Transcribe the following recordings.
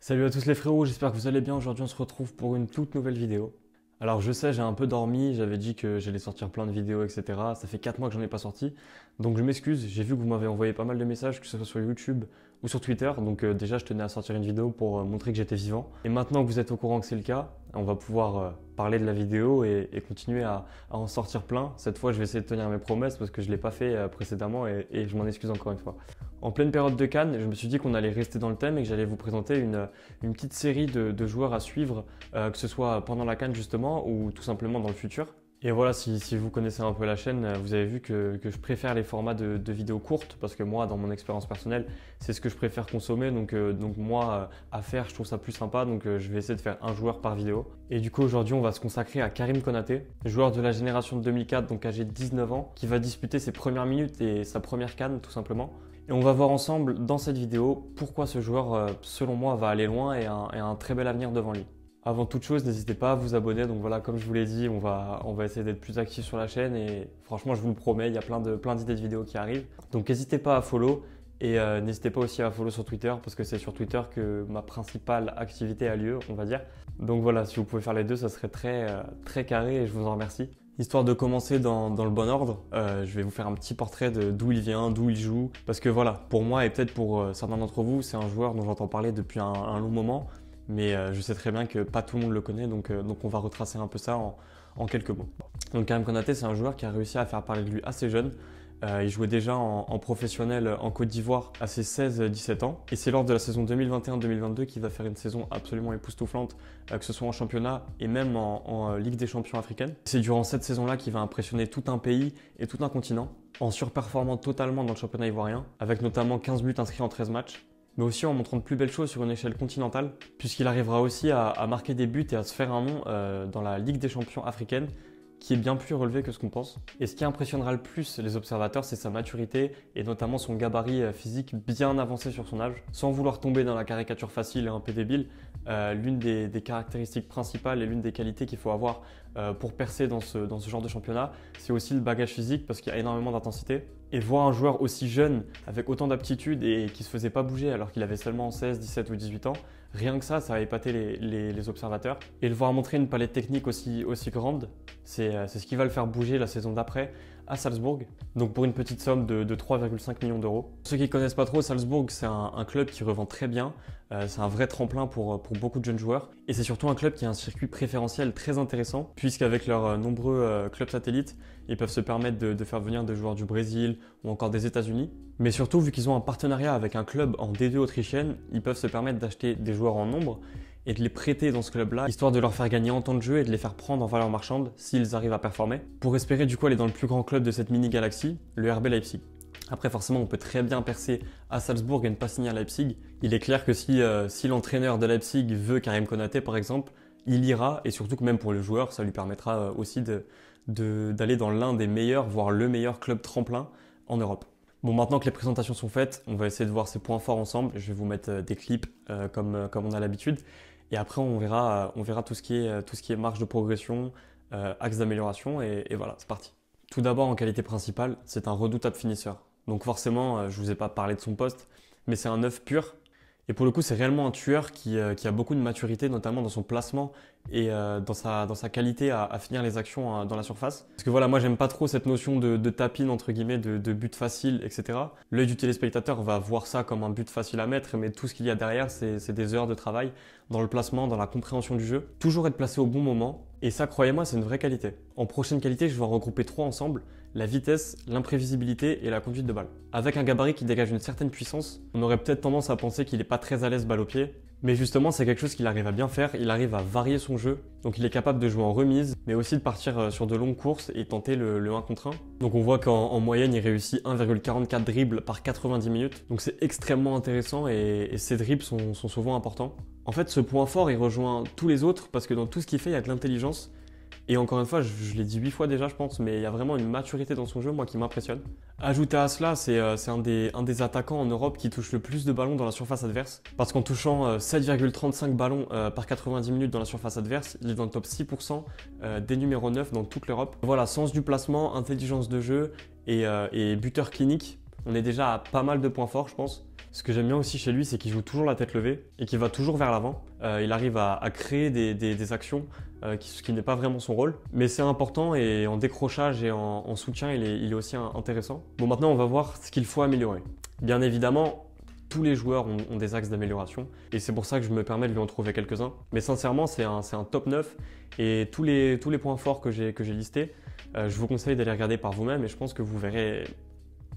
Salut à tous les frérots, j'espère que vous allez bien. Aujourd'hui, on se retrouve pour une toute nouvelle vidéo. Alors, je sais, j'ai un peu dormi, j'avais dit que j'allais sortir plein de vidéos, etc. Ça fait 4 mois que j'en ai pas sorti. Donc, je m'excuse, j'ai vu que vous m'avez envoyé pas mal de messages, que ce soit sur YouTube ou sur Twitter. Donc, déjà, je tenais à sortir une vidéo pour montrer que j'étais vivant. Et maintenant que vous êtes au courant que c'est le cas, on va pouvoir parler de la vidéo et continuer à en sortir plein. Cette fois, je vais essayer de tenir mes promesses parce que je ne l'ai pas fait précédemment et je m'en excuse encore une fois. En pleine période de Cannes, je me suis dit qu'on allait rester dans le thème et que j'allais vous présenter une petite série de joueurs à suivre, que ce soit pendant la Cannes justement ou tout simplement dans le futur. Et voilà, si vous connaissez un peu la chaîne, vous avez vu que je préfère les formats de vidéos courtes parce que moi, dans mon expérience personnelle, c'est ce que je préfère consommer. Donc moi, à faire, je trouve ça plus sympa. Donc je vais essayer de faire un joueur par vidéo. Et du coup, aujourd'hui, on va se consacrer à Karim Konaté, joueur de la génération de 2004, donc âgé de 19 ans, qui va disputer ses premières minutes et sa première Cannes, tout simplement. Et on va voir ensemble dans cette vidéo pourquoi ce joueur, selon moi, va aller loin et a un très bel avenir devant lui. Avant toute chose, n'hésitez pas à vous abonner. Donc voilà, comme je vous l'ai dit, on va essayer d'être plus actif sur la chaîne et franchement, je vous le promets, il y a plein d'idées de vidéos qui arrivent. Donc n'hésitez pas à follow et n'hésitez pas aussi à follow sur Twitter parce que c'est sur Twitter que ma principale activité a lieu, on va dire. Donc voilà, si vous pouvez faire les deux, ça serait très carré et je vous en remercie. Histoire de commencer dans le bon ordre, je vais vous faire un petit portrait de d'où il vient, d'où il joue. Parce que voilà, pour moi et peut-être pour certains d'entre vous, c'est un joueur dont j'entends parler depuis un long moment. Mais je sais très bien que pas tout le monde le connaît, donc on va retracer un peu ça en quelques mots. Donc Karim Konaté, c'est un joueur qui a réussi à faire parler de lui assez jeune. Il jouait déjà en professionnel en Côte d'Ivoire à ses 16-17 ans. Et c'est lors de la saison 2021-2022 qu'il va faire une saison absolument époustouflante, que ce soit en championnat et même en Ligue des champions africaine. C'est durant cette saison-là qu'il va impressionner tout un pays et tout un continent, en surperformant totalement dans le championnat ivoirien, avec notamment 15 buts inscrits en 13 matchs, mais aussi en montrant de plus belles choses sur une échelle continentale, puisqu'il arrivera aussi à marquer des buts et à se faire un nom dans la Ligue des champions africaine, qui est bien plus relevé que ce qu'on pense. Et ce qui impressionnera le plus les observateurs, c'est sa maturité et notamment son gabarit physique bien avancé sur son âge. Sans vouloir tomber dans la caricature facile et un peu débile, l'une des caractéristiques principales et l'une des qualités qu'il faut avoir pour percer dans ce genre de championnat, c'est aussi le bagage physique parce qu'il y a énormément d'intensité. Et voir un joueur aussi jeune, avec autant d'aptitude et qui ne se faisait pas bouger alors qu'il avait seulement 16, 17 ou 18 ans, rien que ça a épaté les observateurs. Et le voir montrer une palette technique aussi grande, c'est ce qui va le faire bouger la saison d'après à Salzbourg, donc pour une petite somme de 3,5 millions d'euros. Pour ceux qui ne connaissent pas trop, Salzbourg, c'est un club qui revend très bien. C'est un vrai tremplin pour beaucoup de jeunes joueurs. Et c'est surtout un club qui a un circuit préférentiel très intéressant, puisqu'avec leurs nombreux clubs satellites, ils peuvent se permettre de faire venir des joueurs du Brésil ou encore des États-Unis. Mais surtout, vu qu'ils ont un partenariat avec un club en D2 autrichienne, ils peuvent se permettre d'acheter des joueurs en nombre et de les prêter dans ce club-là, histoire de leur faire gagner en temps de jeu et de les faire prendre en valeur marchande s'ils arrivent à performer, pour espérer du coup aller dans le plus grand club de cette mini-galaxie, le RB Leipzig. Après, forcément, on peut très bien percer à Salzbourg et ne pas signer à Leipzig. Il est clair que si l'entraîneur de Leipzig veut Karim Konaté, par exemple, il ira, et surtout que même pour le joueur, ça lui permettra aussi d'aller dans l'un des meilleurs, voire le meilleur club tremplin en Europe. Bon, maintenant que les présentations sont faites, on va essayer de voir ses points forts ensemble. Je vais vous mettre des clips comme on a l'habitude. Et après, on verra tout ce qui est marge de progression, axe d'amélioration, et voilà, c'est parti. Tout d'abord, en qualité principale, c'est un redoutable finisseur. Donc forcément, je ne vous ai pas parlé de son poste, mais c'est un 9 pur. Et pour le coup, c'est réellement un tueur qui a beaucoup de maturité, notamment dans son placement et dans sa qualité à finir les actions dans la surface. Parce que voilà, moi, j'aime pas trop cette notion de tapine, entre guillemets, de but facile, etc. L'œil du téléspectateur va voir ça comme un but facile à mettre, mais tout ce qu'il y a derrière, c'est des heures de travail dans le placement, dans la compréhension du jeu. Toujours être placé au bon moment. Et ça, croyez-moi, c'est une vraie qualité. En prochaine qualité, je vais en regrouper 3 ensemble: la vitesse, l'imprévisibilité et la conduite de balle. Avec un gabarit qui dégage une certaine puissance, on aurait peut-être tendance à penser qu'il n'est pas très à l'aise balle au pied, mais justement c'est quelque chose qu'il arrive à bien faire, il arrive à varier son jeu, donc il est capable de jouer en remise, mais aussi de partir sur de longues courses et tenter le 1 contre 1. Donc on voit qu'en moyenne il réussit 1,44 dribbles par 90 minutes, donc c'est extrêmement intéressant et ces dribbles sont souvent importants. En fait, ce point fort il rejoint tous les autres parce que dans tout ce qu'il fait il y a de l'intelligence. Et encore une fois, je l'ai dit 8 fois déjà, je pense, mais il y a vraiment une maturité dans son jeu, moi, qui m'impressionne. Ajouté à cela, c'est un des attaquants en Europe qui touche le plus de ballons dans la surface adverse. Parce qu'en touchant 7,35 ballons par 90 minutes dans la surface adverse, il est dans le top 6% des numéros 9 dans toute l'Europe. Voilà, sens du placement, intelligence de jeu et buteur clinique. On est déjà à pas mal de points forts, je pense. Ce que j'aime bien aussi chez lui, c'est qu'il joue toujours la tête levée et qu'il va toujours vers l'avant. Il arrive à créer des actions, ce qui n'est pas vraiment son rôle. Mais c'est important et en décrochage et en soutien, il est aussi intéressant. Bon, maintenant, on va voir ce qu'il faut améliorer. Bien évidemment, tous les joueurs ont des axes d'amélioration et c'est pour ça que je me permets de lui en trouver quelques-uns. Mais sincèrement, c'est un top 9 et tous les points forts que j'ai listés, je vous conseille d'aller regarder par vous-même et je pense que vous verrez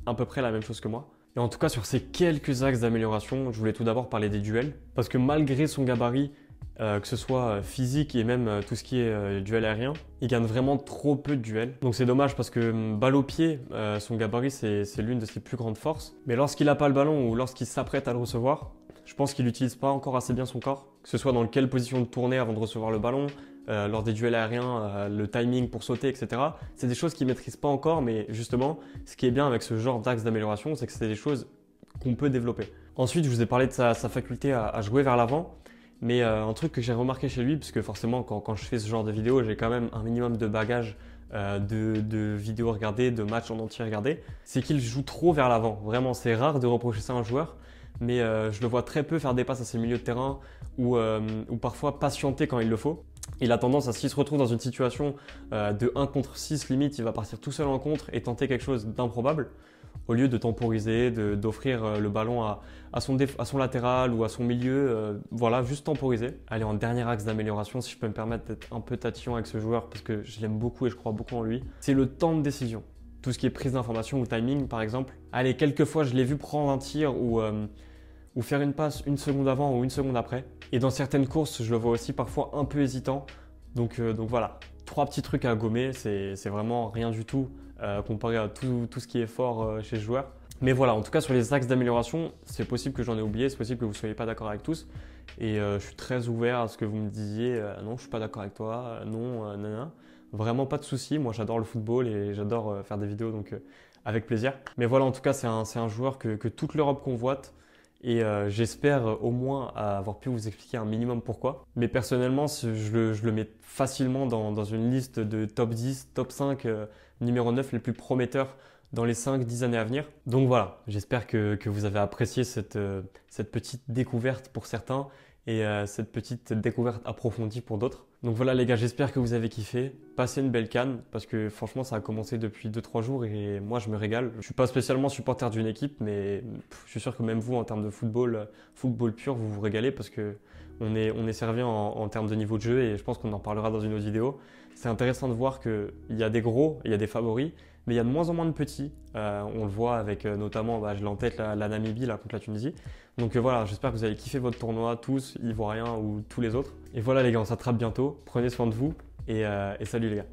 à peu près la même chose que moi. Et en tout cas, sur ces quelques axes d'amélioration, je voulais tout d'abord parler des duels. Parce que malgré son gabarit, que ce soit physique et même tout ce qui est duel aérien, il gagne vraiment trop peu de duels. Donc c'est dommage parce que balle au pied, son gabarit, c'est l'une de ses plus grandes forces. Mais lorsqu'il n'a pas le ballon ou lorsqu'il s'apprête à le recevoir, je pense qu'il n'utilise pas encore assez bien son corps. Que ce soit dans quelle position de tourner avant de recevoir le ballon, lors des duels aériens, le timing pour sauter, etc. C'est des choses qu'il ne maîtrise pas encore, mais justement, ce qui est bien avec ce genre d'axe d'amélioration, c'est que c'est des choses qu'on peut développer. Ensuite, je vous ai parlé de sa faculté à jouer vers l'avant, mais un truc que j'ai remarqué chez lui, parce que forcément, quand je fais ce genre de vidéo, j'ai quand même un minimum de bagages de vidéos regardées, de matchs en entier regardés, c'est qu'il joue trop vers l'avant. Vraiment, c'est rare de reprocher ça à un joueur, mais je le vois très peu faire des passes à ses milieux de terrain ou parfois patienter quand il le faut. Il a tendance à, s'il se retrouve dans une situation de 1 contre 6 limite, il va partir tout seul en contre et tenter quelque chose d'improbable au lieu de temporiser, d'offrir le ballon à son latéral ou à son milieu. Voilà, juste temporiser. Allez, en dernier axe d'amélioration, si je peux me permettre d'être un peu tatillon avec ce joueur parce que je l'aime beaucoup et je crois beaucoup en lui, c'est le temps de décision. Tout ce qui est prise d'information ou timing par exemple. Allez, quelques fois je l'ai vu prendre un tir ou faire une passe 1 seconde avant ou 1 seconde après. Et dans certaines courses, je le vois aussi parfois un peu hésitant. Donc voilà, 3 petits trucs à gommer, c'est vraiment rien du tout comparé à tout ce qui est fort chez ce joueur. Mais voilà, en tout cas sur les axes d'amélioration, c'est possible que j'en ai oublié, c'est possible que vous ne soyez pas d'accord avec tous. Et je suis très ouvert à ce que vous me disiez non, je ne suis pas d'accord avec toi, non, nanana. Vraiment pas de souci, moi j'adore le football et j'adore faire des vidéos, donc avec plaisir. Mais voilà, en tout cas, c'est un joueur que toute l'Europe convoite. Et j'espère au moins avoir pu vous expliquer un minimum pourquoi. Mais personnellement, je le mets facilement dans une liste de top 10, top 5, numéro 9 les plus prometteurs dans les 5-10 années à venir. Donc voilà, j'espère que vous avez apprécié cette petite découverte pour certains et cette petite découverte approfondie pour d'autres. Donc voilà les gars, j'espère que vous avez kiffé. Passez une belle CAN parce que franchement ça a commencé depuis 2-3 jours et moi je me régale. Je suis pas spécialement supporter d'une équipe mais je suis sûr que même vous en termes de football pur, vous vous régalez parce que on est servi en termes de niveau de jeu et je pense qu'on en parlera dans une autre vidéo. C'est intéressant de voir qu'il y a des gros, il y a des favoris, mais il y a de moins en moins de petits. On le voit avec notamment, je l'ai en tête, la Namibie là, contre la Tunisie. Donc voilà, j'espère que vous avez kiffé votre tournoi, tous, Ivoiriens ou tous les autres. Et voilà les gars, on s'attrape bientôt. Prenez soin de vous et salut les gars.